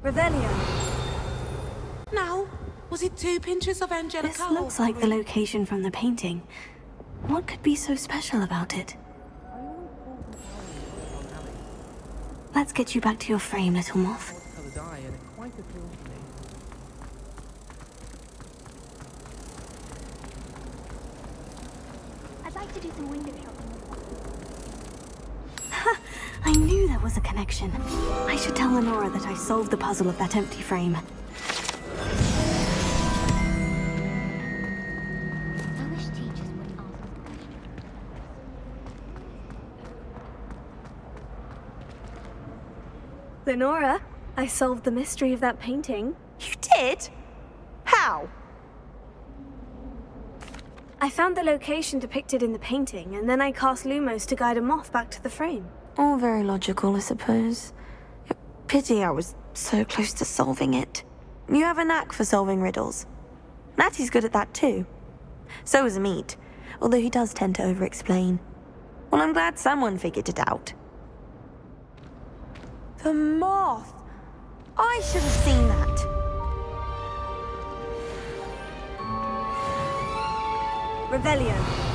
Revelio. Now, was it 2 pinches of Angelica? This looks like the location from the painting. What could be so special about it? Let's get you back to your frame, little moth. I'd like to do some window shopping. I knew there was a connection. I should tell Lenora that I solved the puzzle of that empty frame. I wish teachers would ask questions. Lenora, I solved the mystery of that painting. You did? How? I found the location depicted in the painting, and then I cast Lumos to guide a moth back to the frame. All very logical, I suppose. Pity I was so close to solving it. You have a knack for solving riddles. Natty's good at that too. So is Amit, although he does tend to over-explain. Well, I'm glad someone figured it out. The moth! I should have seen that. Revelio.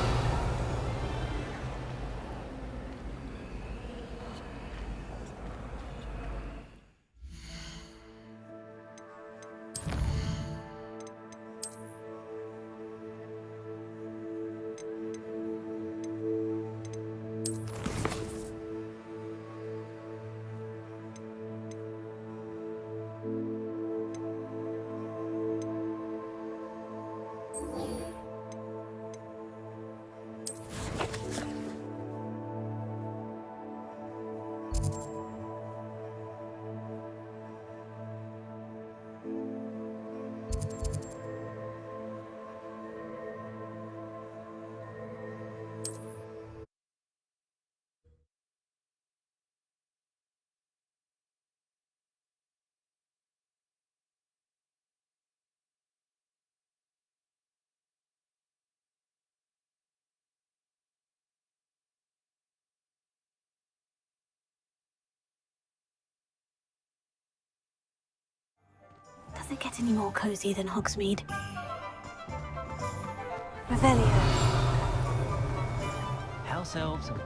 Does it get any more cozy than Hogsmeade? Revelio. House elves and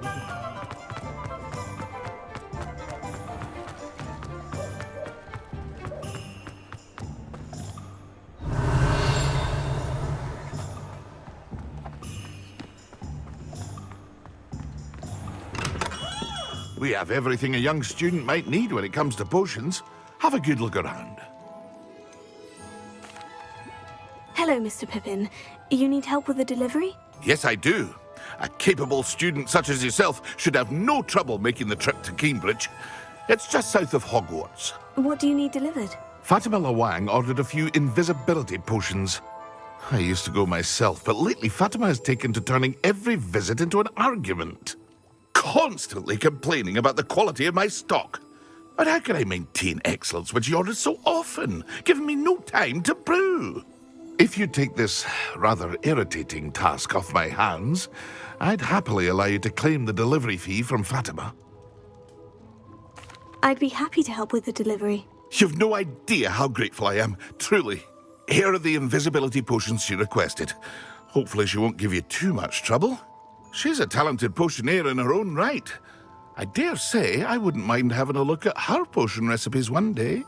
We have everything a young student might need when it comes to potions. Have a good look around. Hello, Mr. Pippin. You need help with the delivery? Yes, I do. A capable student such as yourself should have no trouble making the trip to Cambridge. It's just south of Hogwarts. What do you need delivered? Fatima Lawang ordered a few invisibility potions. I used to go myself, but lately Fatima has taken to turning every visit into an argument. Constantly complaining about the quality of my stock. But how can I maintain excellence when she orders so often, giving me no time to brew? If you take this rather irritating task off my hands, I'd happily allow you to claim the delivery fee from Fatima. I'd be happy to help with the delivery. You've no idea how grateful I am, truly. Here are the invisibility potions she requested. Hopefully she won't give you too much trouble. She's a talented potioneer in her own right. I dare say I wouldn't mind having a look at her potion recipes one day.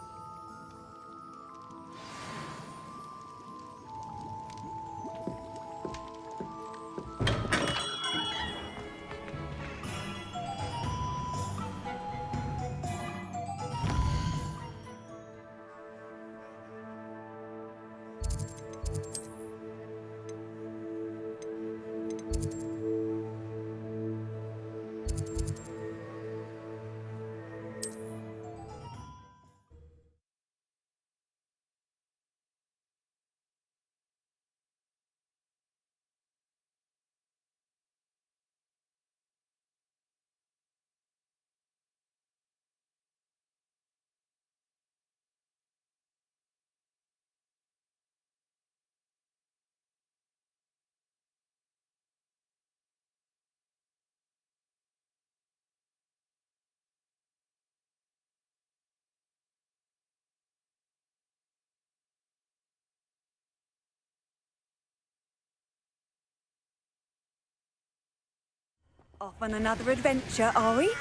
Off on another adventure, are we?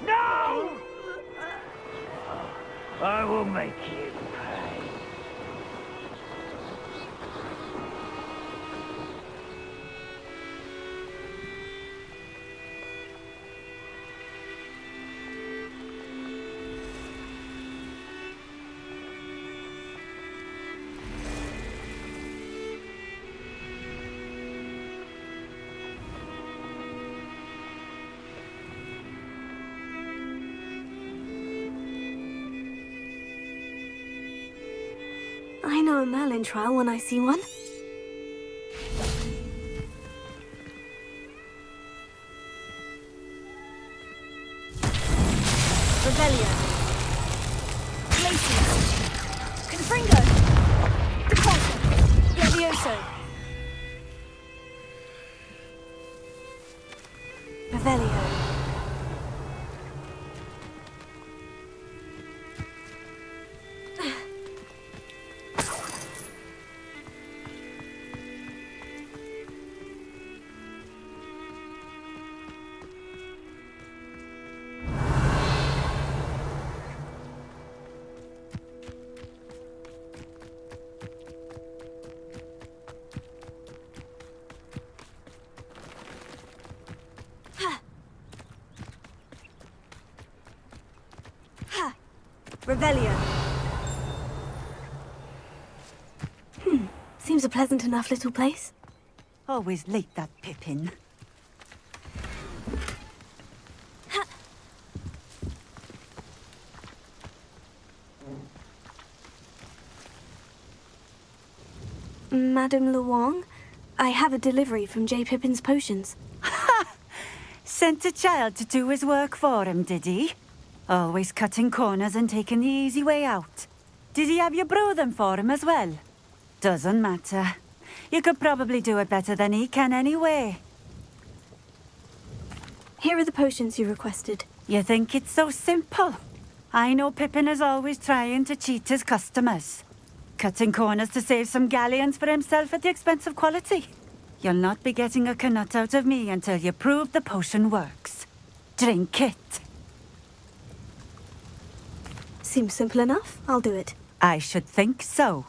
No! I will make you pay. I know a Merlin trial when I see one. Revelio. Glacius. Confringo. Deposit. Levioso. Revelio. Revelio. Seems a pleasant enough little place. Always late, that Pippin. Madame Luong, I have a delivery from J. Pippin's potions. Sent a child to do his work for him, did he? Always cutting corners and taking the easy way out. Did he have you brew them for him as well? Doesn't matter. You could probably do it better than he can anyway. Here are the potions you requested. You think it's so simple? I know Pippin is always trying to cheat his customers. Cutting corners to save some galleons for himself at the expense of quality. You'll not be getting a canut out of me until you prove the potion works. Drink it. Seems simple enough. I'll do it. I should think so.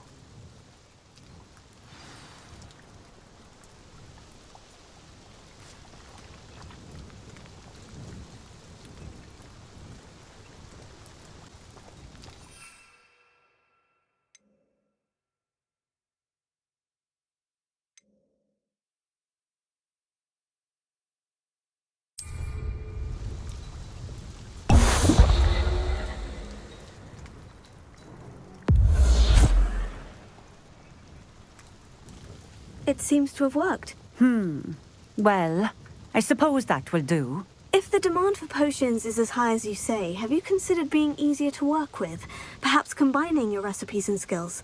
It seems to have worked. Well, I suppose that will do. If the demand for potions is as high as you say, have you considered being easier to work with? Perhaps combining your recipes and skills?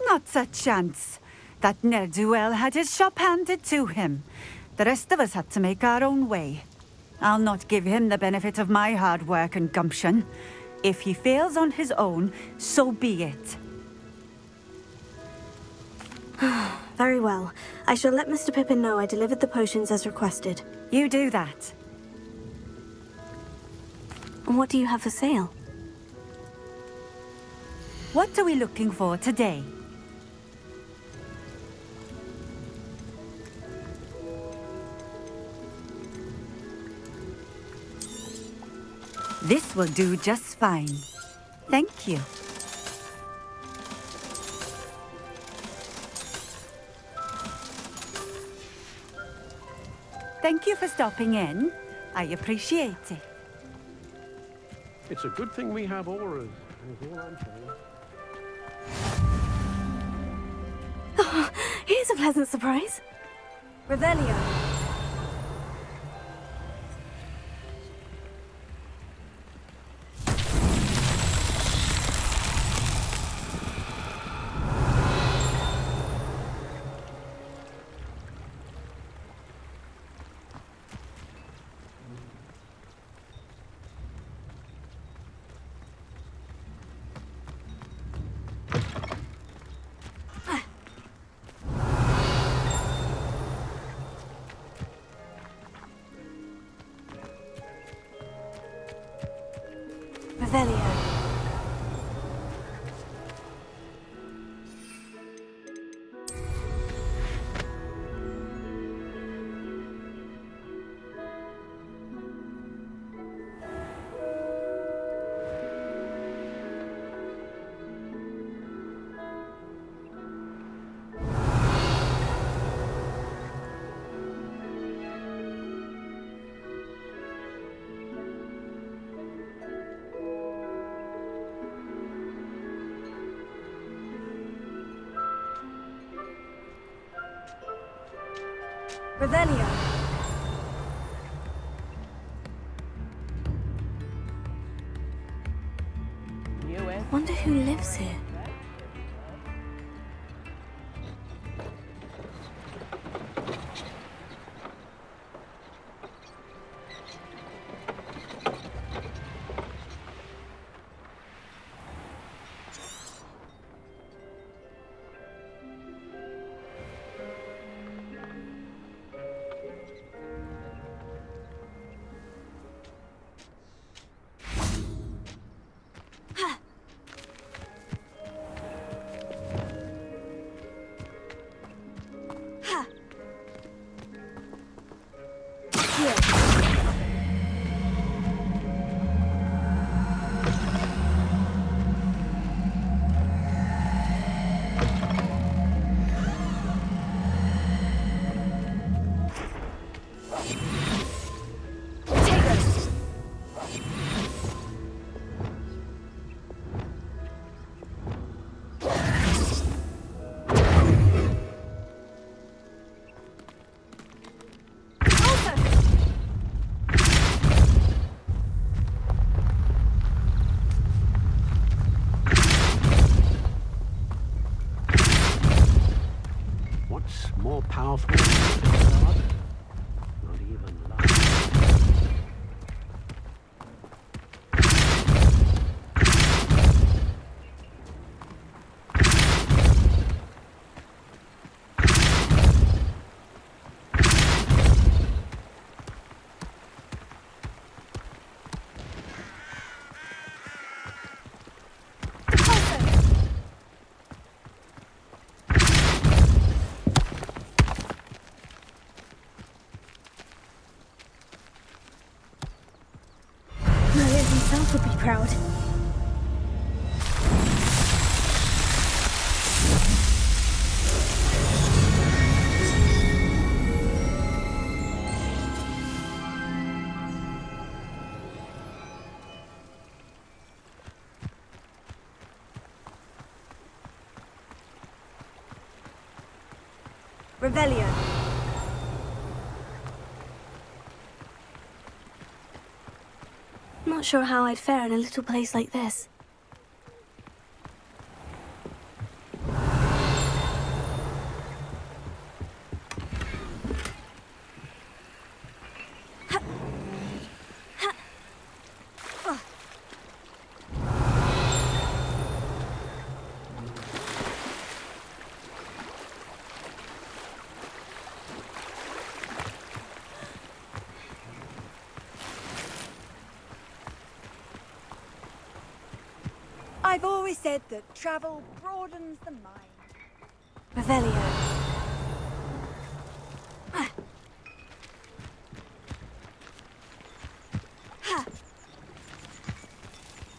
Not a chance. That ne'er-do-well had his shop handed to him. The rest of us had to make our own way. I'll not give him the benefit of my hard work and gumption. If he fails on his own, so be it. Very well. I shall let Mr. Pippin know I delivered the potions as requested. You do that. And what do you have for sale? What are we looking for today? This will do just fine. Thank you. Thank you for stopping in. I appreciate it. It's a good thing we have auras, is all I'm saying. Here's a pleasant surprise. Revelio. Revelio. Revelio. Wonder who lives here. More powerful than God? Not even love. Maria himself would be proud. Revelio. Not sure how I'd fare in a little place like this. I've always said that travel broadens the mind. Revelio.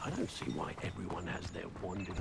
I don't see why everyone has their wandering.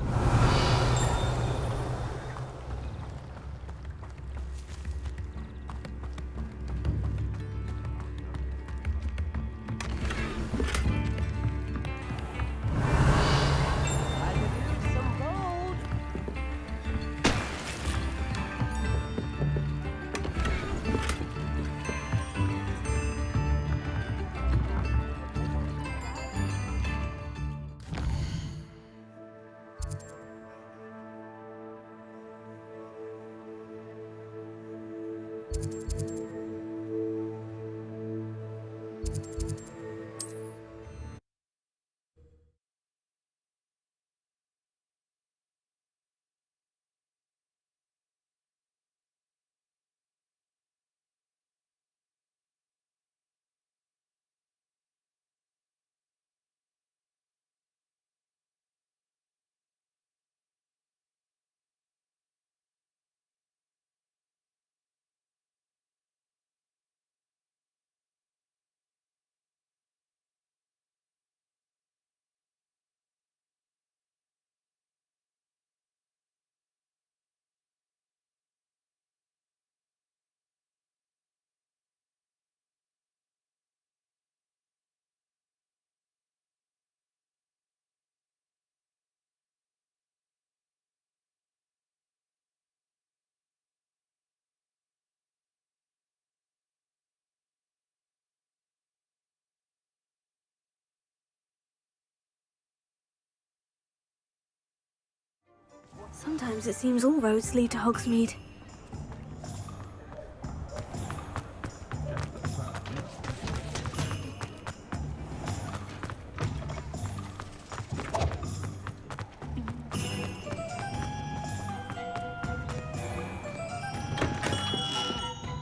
Sometimes it seems all roads lead to Hogsmeade.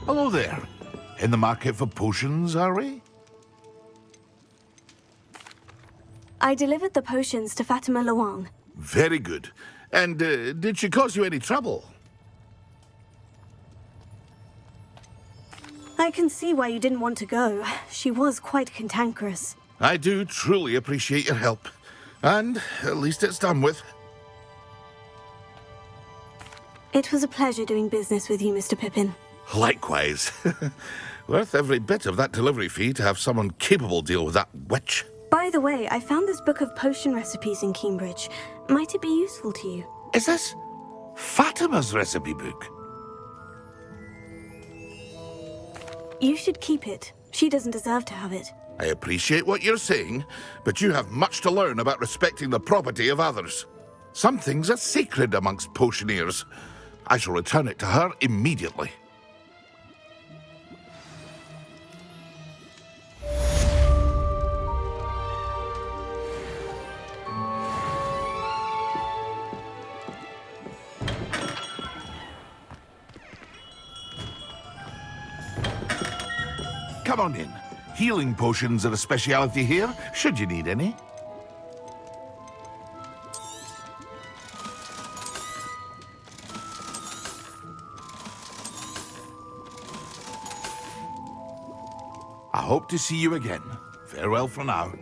Hello there. In the market for potions, are we? I delivered the potions to Fatima Luang. Very good. And did she cause you any trouble? I can see why you didn't want to go. She was quite cantankerous. I do truly appreciate your help. And at least it's done with. It was a pleasure doing business with you, Mr. Pippin. Likewise. Worth every bit of that delivery fee to have someone capable deal with that witch. By the way, I found this book of potion recipes in Cambridge. Might it be useful to you? Is this Fatima's recipe book? You should keep it. She doesn't deserve to have it. I appreciate what you're saying, but you have much to learn about respecting the property of others. Some things are sacred amongst potioneers. I shall return it to her immediately. Come on in. Healing potions are a speciality here, should you need any. I hope to see you again. Farewell for now.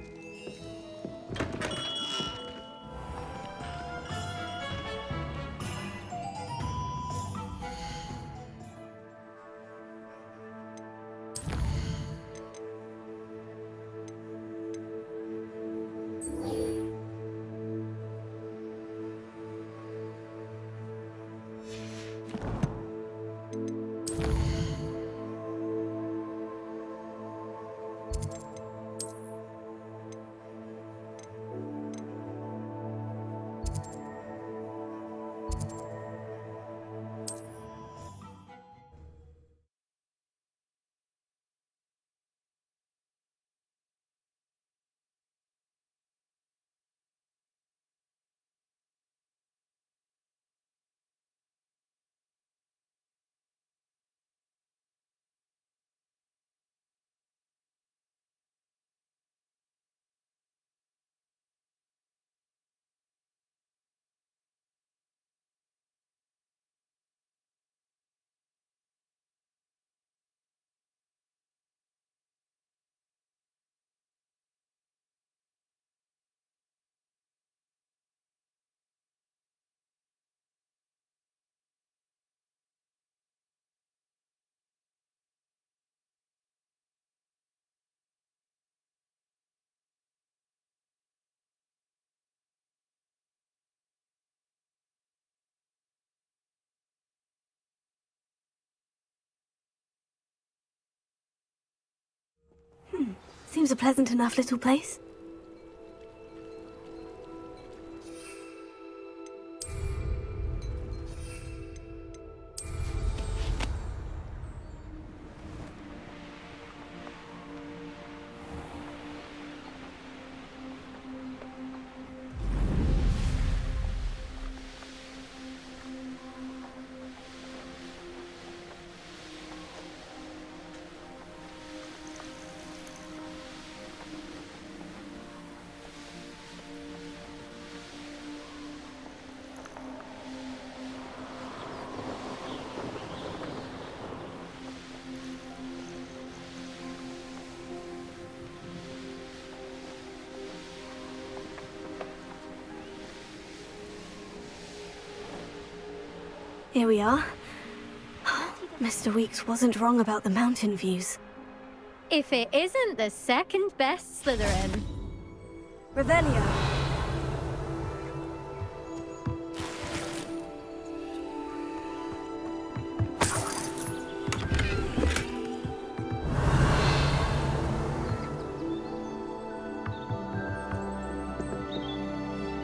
Seems a pleasant enough little place. Here we are. Mr. Weeks wasn't wrong about the mountain views. If it isn't the second best Slytherin. Revelio.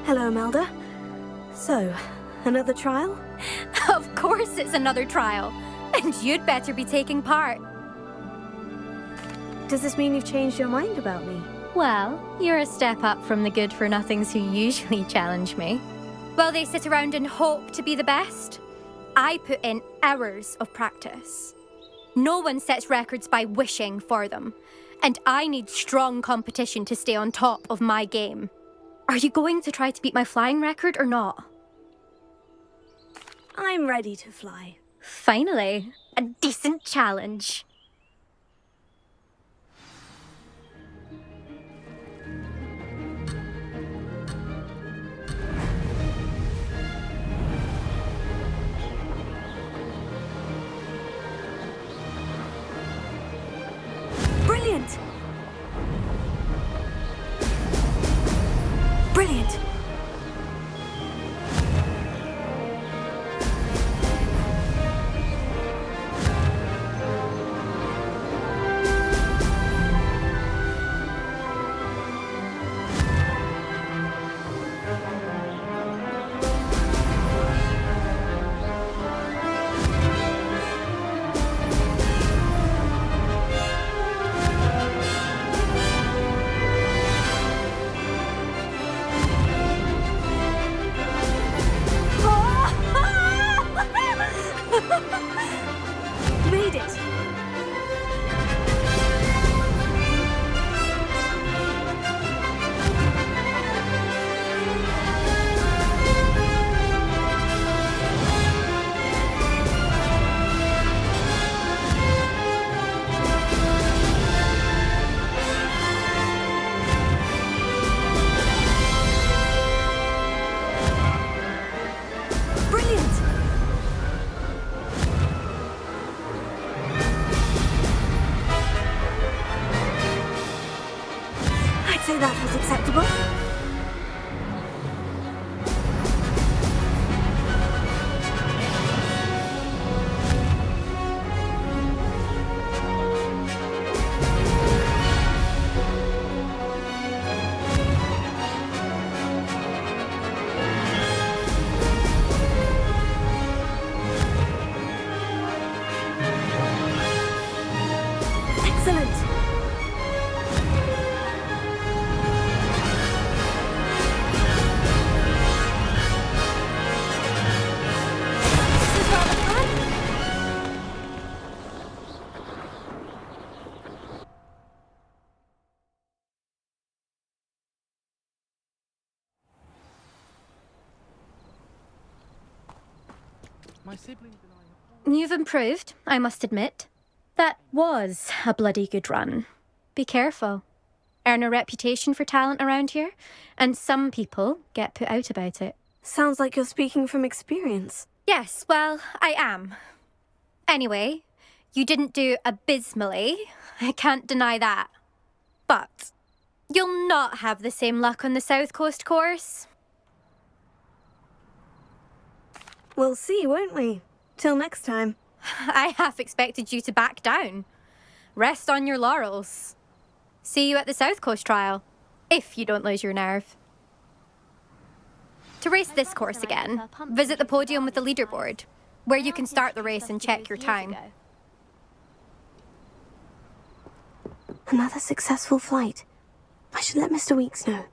Hello, Imelda. So, Another trial? Of course it's another trial. And you'd better be taking part. Does this mean you've changed your mind about me? Well, you're a step up from the good-for-nothings who usually challenge me. While they sit around and hope to be the best, I put in hours of practice. No one sets records by wishing for them, and I need strong competition to stay on top of my game. Are you going to try to beat my flying record or not? I'm ready to fly. Finally, a decent challenge. Brilliant! Brilliant! Made it! Brilliant! I'd say that was acceptable. Excellent! This is rather fun. You've improved, I must admit. That was a bloody good run. Be careful. Earn a reputation for talent around here, and some people get put out about it. Sounds like you're speaking from experience. Yes, well, I am. Anyway, you didn't do abysmally. I can't deny that. But you'll not have the same luck on the South Coast course. We'll see, won't we? Till next time. I half expected you to back down. Rest on your laurels. See you at the South Coast trial, if you don't lose your nerve. To race this course again, visit the podium with the leaderboard, where you can start the race and check your time. Another successful flight. I should let Mr. Weeks know.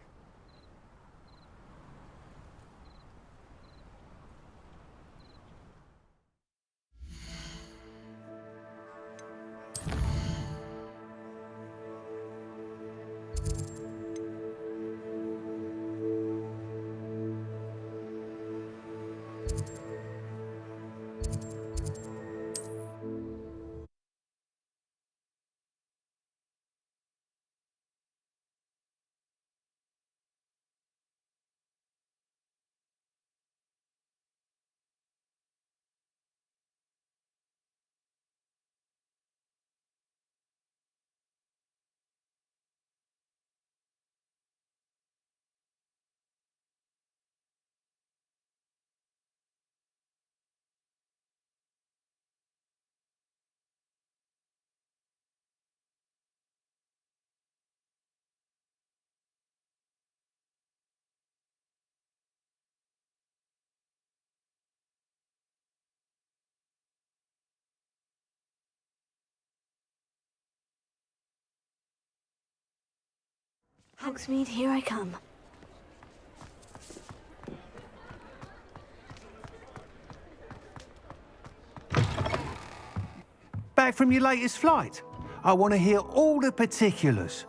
Hogsmeade, here I come. Back from your latest flight? I want to hear all the particulars.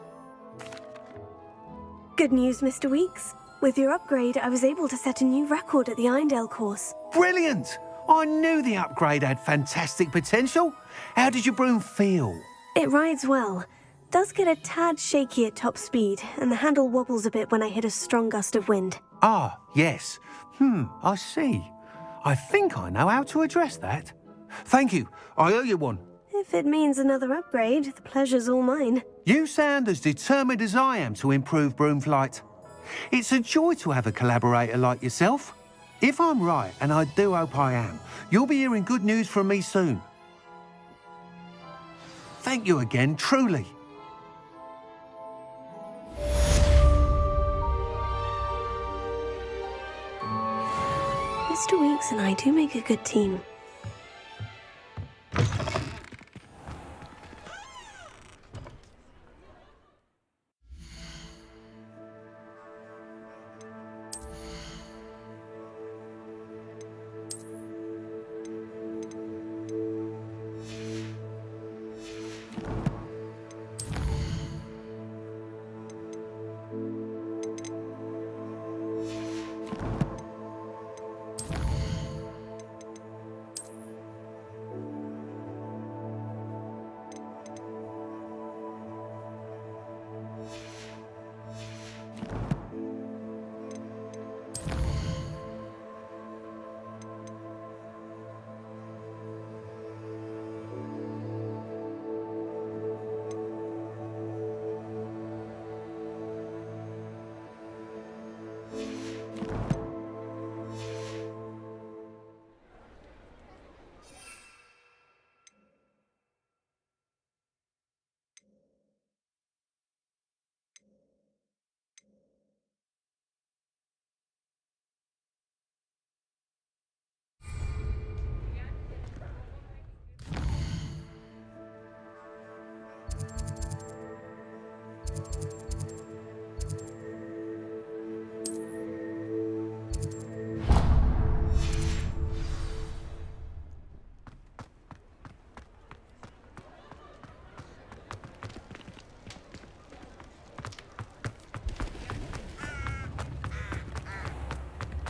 Good news, Mr. Weeks. With your upgrade, I was able to set a new record at the Irondale course. Brilliant! I knew the upgrade had fantastic potential. How did your broom feel? It rides well. Does get a tad shaky at top speed, and the handle wobbles a bit when I hit a strong gust of wind. Ah, yes. I see. I think I know how to address that. Thank you. I owe you one. If it means another upgrade, the pleasure's all mine. You sound as determined as I am to improve broom flight. It's a joy to have a collaborator like yourself. If I'm right, and I do hope I am, you'll be hearing good news from me soon. Thank you again, truly. Mr. Weeks and I do make a good team.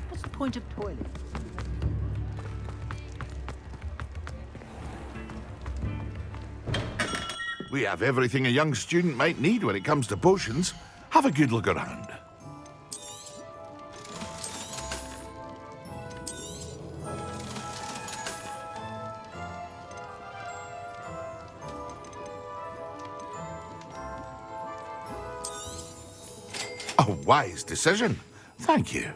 What's the point of toilet? We have everything a young student might need when it comes to potions. Have a good look around. A wise decision. Thank you.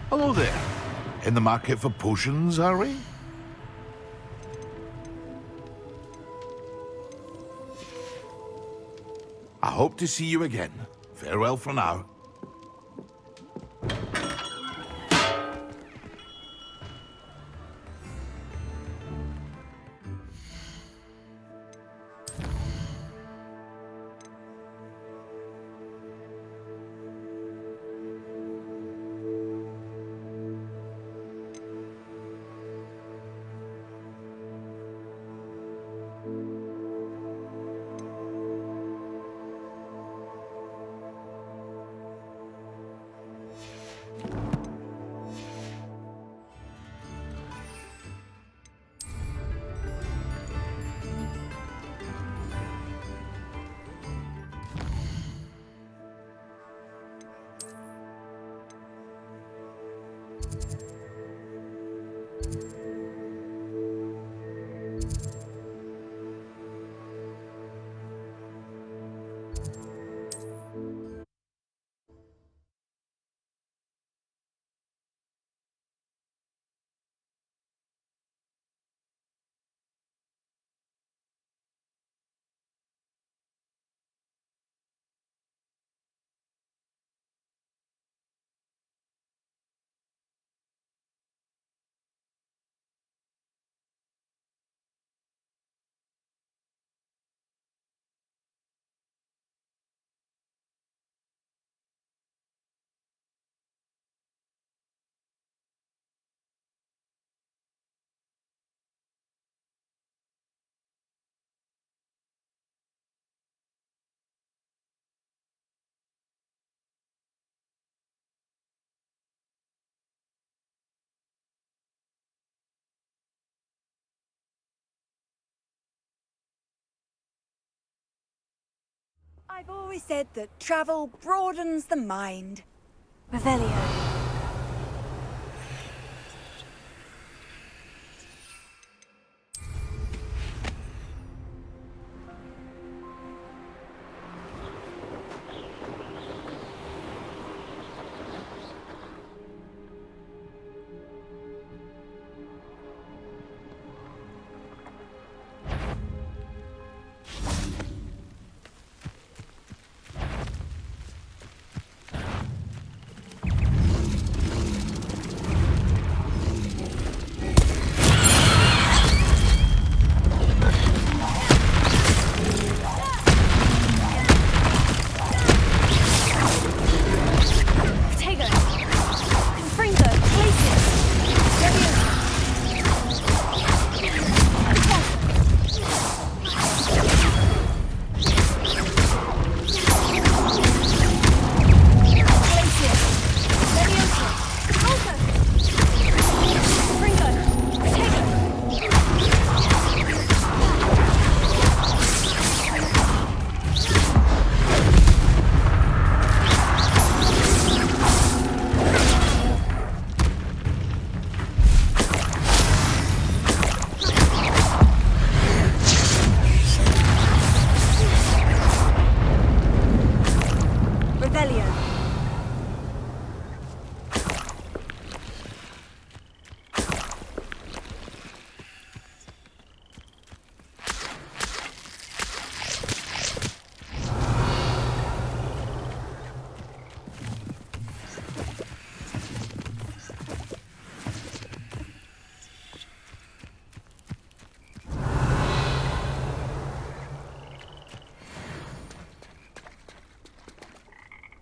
Hello there. In the market for potions, are we? I hope to see you again. Farewell for now. I've always said that travel broadens the mind. Revelio.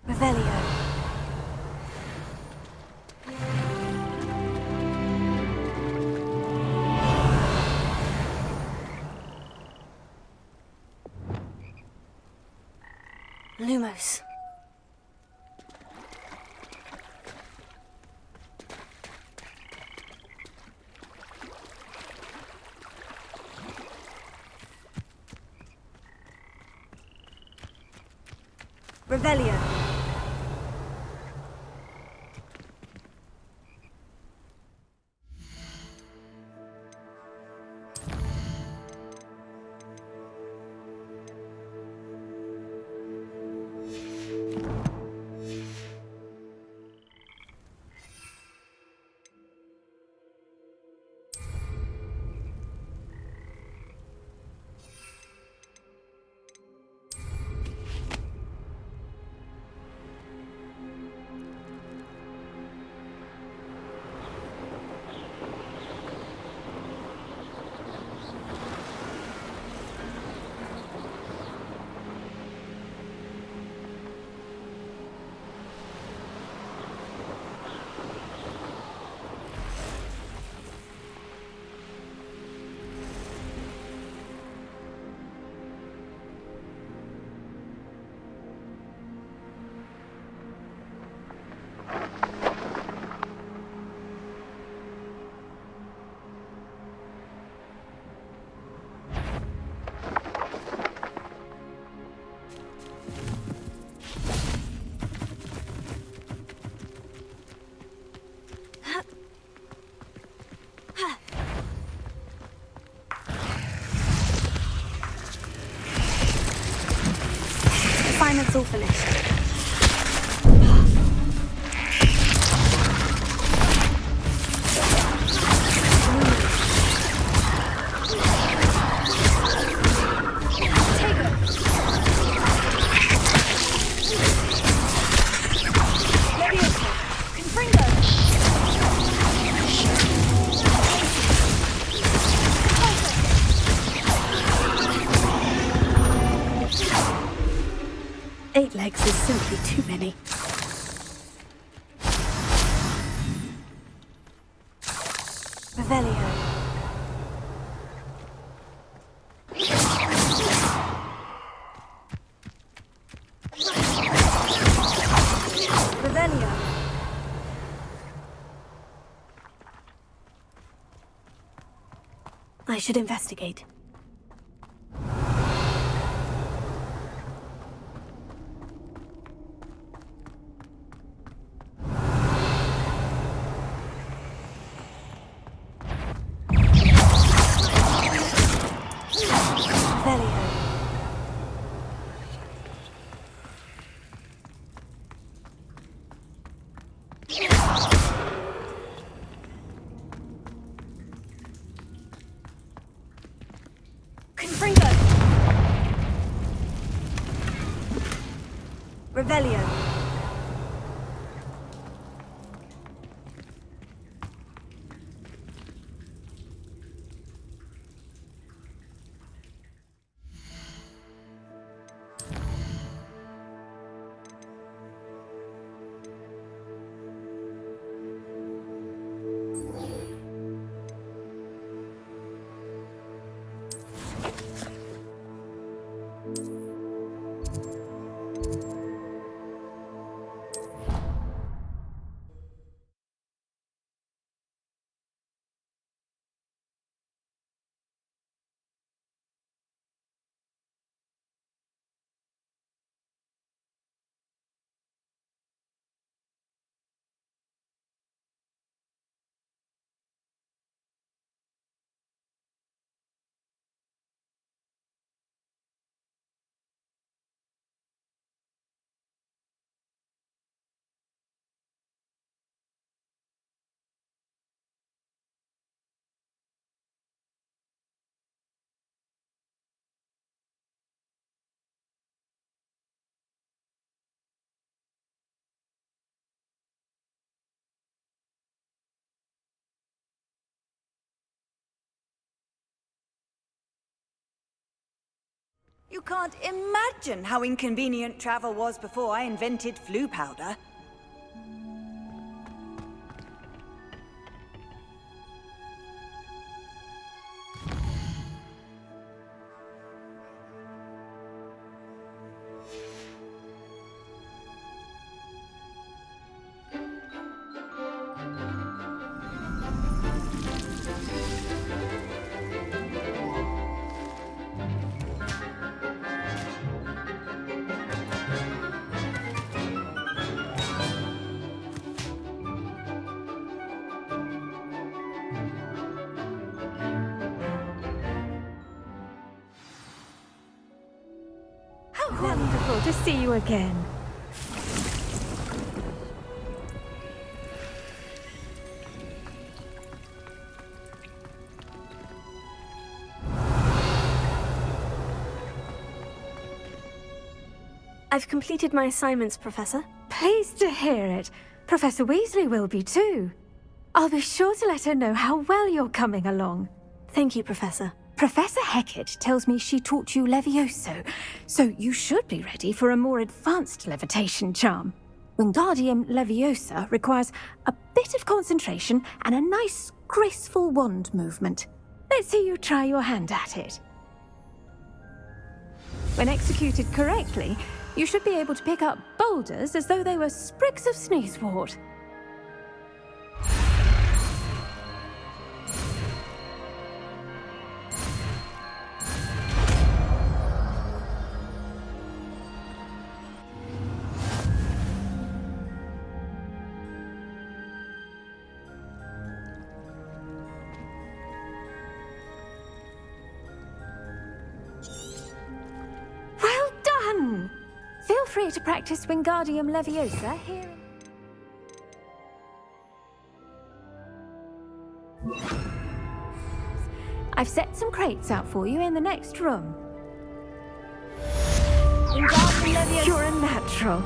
Revelio. Lumos. Revelio. It's all finished. Legs is simply too many. Revelio. Revelio. I should investigate. Revelio. You can't imagine how inconvenient travel was before I invented flu powder. Wonderful to see you again. I've completed my assignments, Professor. Pleased to hear it. Professor Weasley will be too. I'll be sure to let her know how well you're coming along. Thank you, Professor. Professor Hecat tells me she taught you Levioso, so you should be ready for a more advanced levitation charm. Wingardium Leviosa requires a bit of concentration and a nice, graceful wand movement. Let's see you try your hand at it. When executed correctly, you should be able to pick up boulders as though they were sprigs of sneezewort. Well done! Feel free to practice Wingardium Leviosa here. I've set some crates out for you in the next room. Wingardium Leviosa. You're a natural.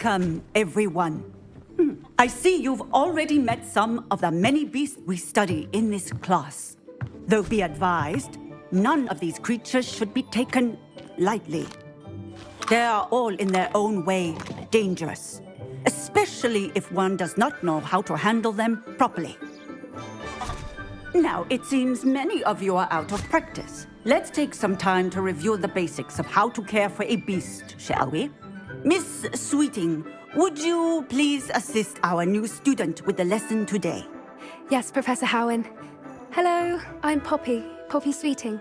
Welcome, everyone. I see you've already met some of the many beasts we study in this class. Though be advised, none of these creatures should be taken lightly. They are all in their own way dangerous, especially if one does not know how to handle them properly. Now, it seems many of you are out of practice. Let's take some time to review the basics of how to care for a beast, shall we? Miss Sweeting, would you please assist our new student with the lesson today? Yes, Professor Howen. Hello, I'm Poppy Sweeting.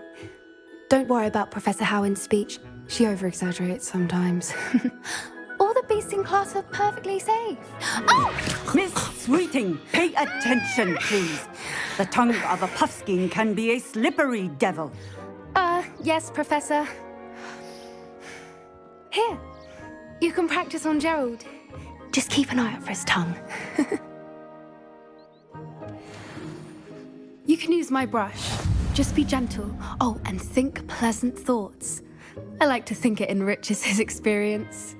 Don't worry about Professor Howen's speech. She over-exaggerates sometimes. All the beasts in class are perfectly safe. Oh! Miss Sweeting, pay attention, please. The tongue of a puffskein can be a slippery devil. Yes, Professor. Here, you can practice on Gerald. Just keep an eye out for his tongue. You can use my brush. Just be gentle. Oh, and think pleasant thoughts. I like to think it enriches his experience.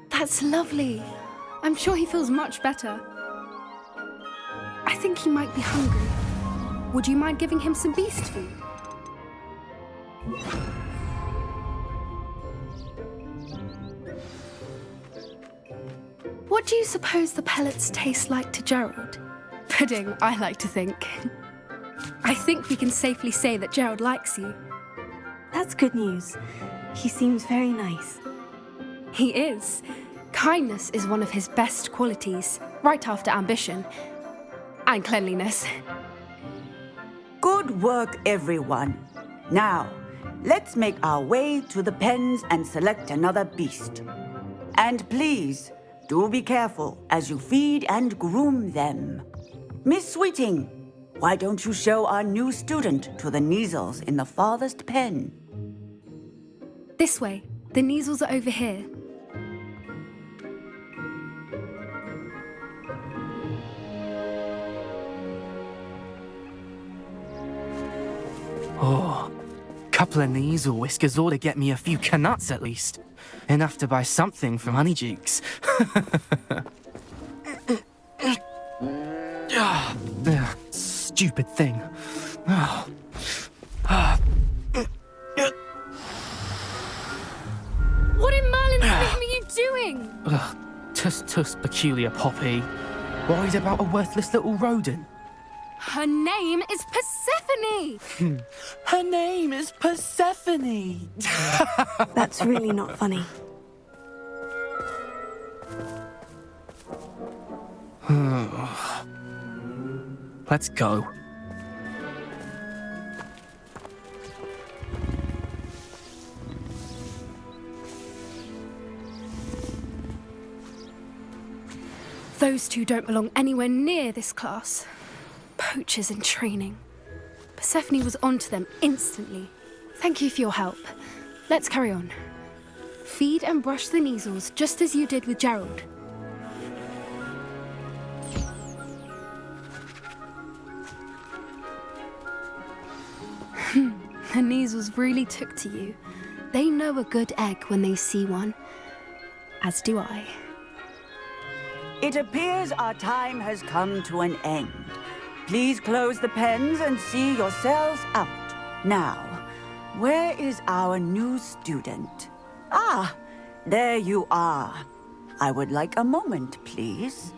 That's lovely. I'm sure he feels much better. I think he might be hungry. Would you mind giving him some beast food? What do you suppose the pellets taste like to Gerald? Pudding, I like to think. I think we can safely say that Gerald likes you. That's good news. He seems very nice. He is. Kindness is one of his best qualities, right after ambition and cleanliness. Good work, everyone. Now, let's make our way to the pens and select another beast. And please, do be careful as you feed and groom them. Miss Sweeting, why don't you show our new student to the Neasels in the farthest pen? This way. The Neasels are over here. Oh, couple of Neasel whiskers ought to get me a few canuts at least. Enough to buy something from Honeydukes. Stupid thing. What in Merlin's name are you doing? Tuss, peculiar Poppy. Worried about a worthless little rodent? Her name is Persephone! Her name is Persephone! That's really not funny. Let's go. Those two don't belong anywhere near this class. Poachers in training. Persephone was onto them instantly. Thank you for your help. Let's carry on. Feed and brush the Neasels just as you did with Gerald. The Neasels really took to you. They know a good egg when they see one. As do I. It appears our time has come to an end. Please close the pens and see yourselves out. Now, where is our new student? Ah, there you are. I would like a moment, please.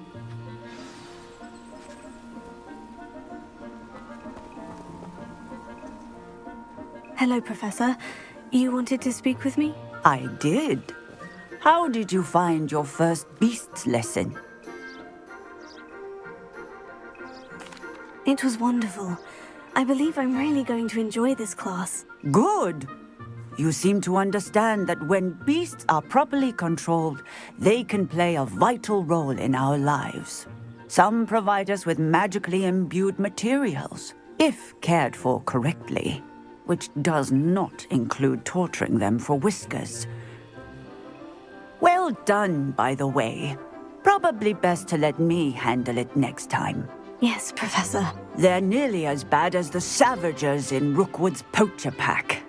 Hello, Professor. You wanted to speak with me? I did. How did you find your first beasts lesson? It was wonderful. I believe I'm really going to enjoy this class. Good. You seem to understand that when beasts are properly controlled, they can play a vital role in our lives. Some provide us with magically imbued materials, if cared for correctly, which does not include torturing them for whiskers. Well Well done, by the way. Probably best to let me handle it next time. Yes, Professor. They're nearly as bad as the Savagers in Rookwood's poacher pack.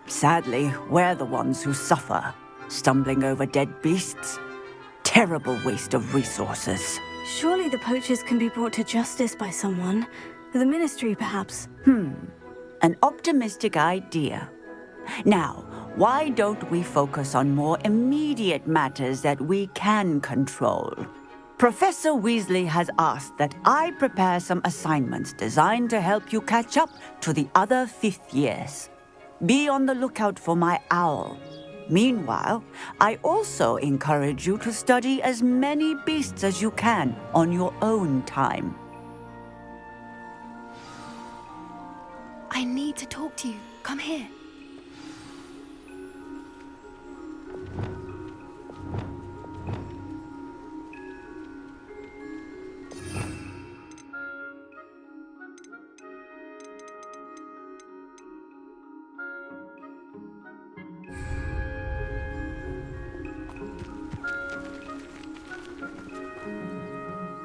Sadly, we're the ones who suffer, stumbling over dead beasts. Terrible waste of resources. Surely the poachers can be brought to justice by someone. The Ministry, perhaps. An optimistic idea. Now, why don't we focus on more immediate matters that we can control? Professor Weasley has asked that I prepare some assignments designed to help you catch up to the other 5th years. Be on the lookout for my owl. Meanwhile, I also encourage you to study as many beasts as you can on your own time. I need to talk to you. Come here.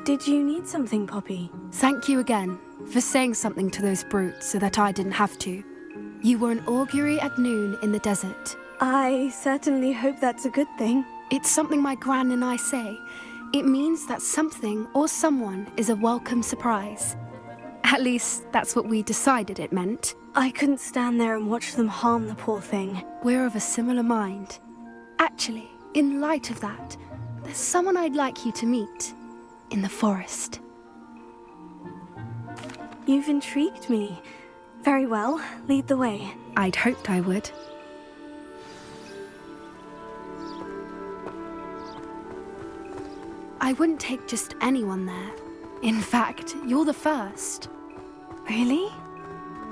Did you need something, Poppy? Thank you again for saying something to those brutes so that I didn't have to. You were an augury at noon in the desert. I certainly hope that's a good thing. It's something my gran and I say. It means that something or someone is a welcome surprise. At least, that's what we decided it meant. I couldn't stand there and watch them harm the poor thing. We're of a similar mind. Actually, in light of that, there's someone I'd like you to meet. In the forest. You've intrigued me. Very well, lead the way. I'd hoped I would. I wouldn't take just anyone there. In fact, you're the first. Really?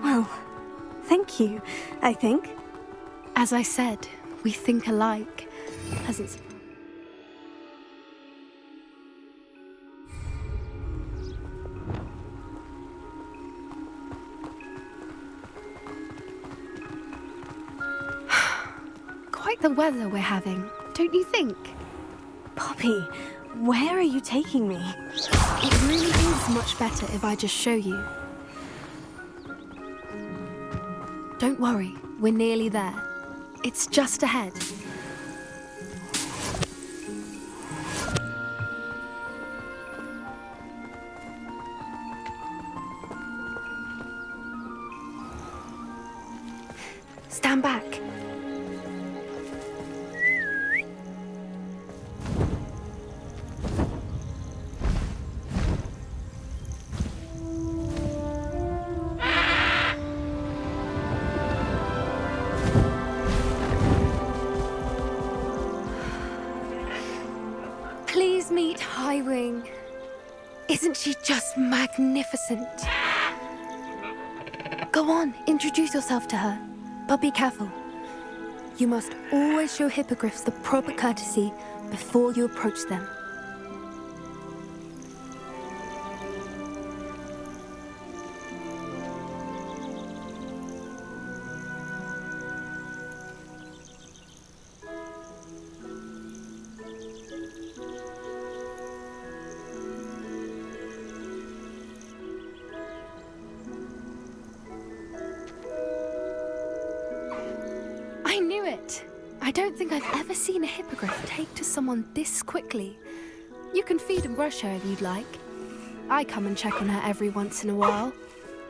Well, thank you, I think. As I said, we think alike. Pleasant. Quite the weather we're having, don't you think? Poppy, where are you taking me? It really is much better if I just show you. Don't worry, we're nearly there. It's just ahead. Stand back. Please meet Highwing. Isn't she just magnificent? Go on, introduce yourself to her. But be careful. You must always show hippogriffs the proper courtesy before you approach them. I knew it! I don't think I've ever seen a hippogriff take to someone this quickly. You can feed and brush her if you'd like. I come and check on her every once in a while.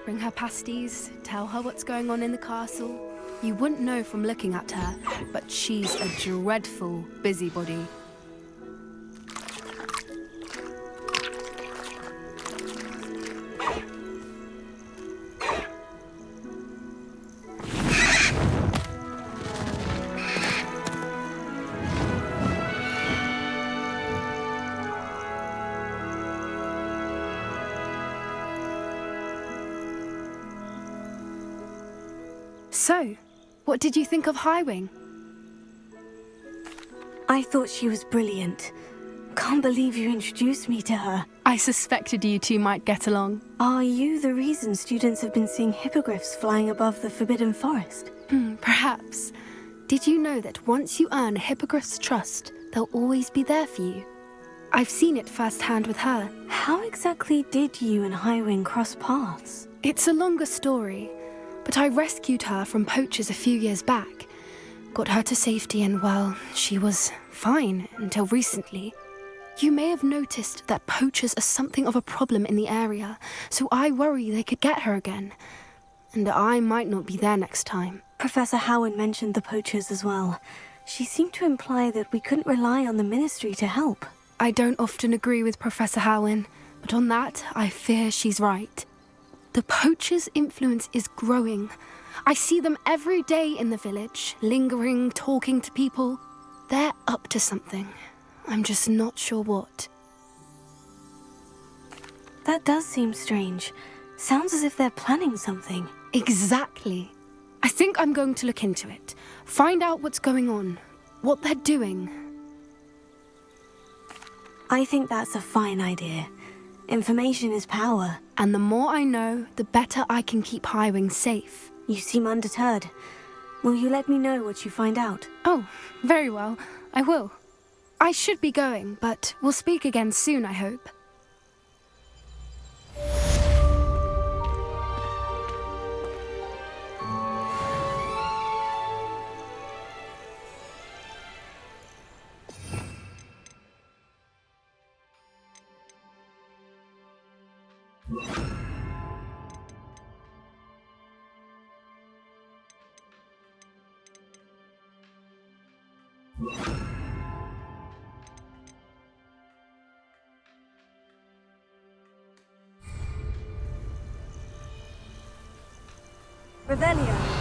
Bring her pasties, tell her what's going on in the castle. You wouldn't know from looking at her, but she's a dreadful busybody. So, what did you think of Highwing? I thought she was brilliant. Can't believe you introduced me to her. I suspected you two might get along. Are you the reason students have been seeing hippogriffs flying above the Forbidden Forest? Perhaps. Did you know that once you earn a hippogriff's trust, they'll always be there for you? I've seen it firsthand with her. How exactly did you and Highwing cross paths? It's a longer story, but I rescued her from poachers a few years back. Got her to safety and, well, she was fine until recently. You may have noticed that poachers are something of a problem in the area, so I worry they could get her again. And I might not be there next time. Professor Howard mentioned the poachers as well. She seemed to imply that we couldn't rely on the Ministry to help. I don't often agree with Professor Howin, but on that, I fear she's right. The poachers' influence is growing. I see them every day in the village, lingering, talking to people. They're up to something. I'm just not sure what. That does seem strange. Sounds as if they're planning something. Exactly. I think I'm going to look into it. Find out what's going on, what they're doing. I think that's a fine idea. Information is power. And the more I know, the better I can keep Highwing safe. You seem undeterred. Will you let me know what you find out? Oh, very well. I will. I should be going, but we'll speak again soon, I hope. Revelio.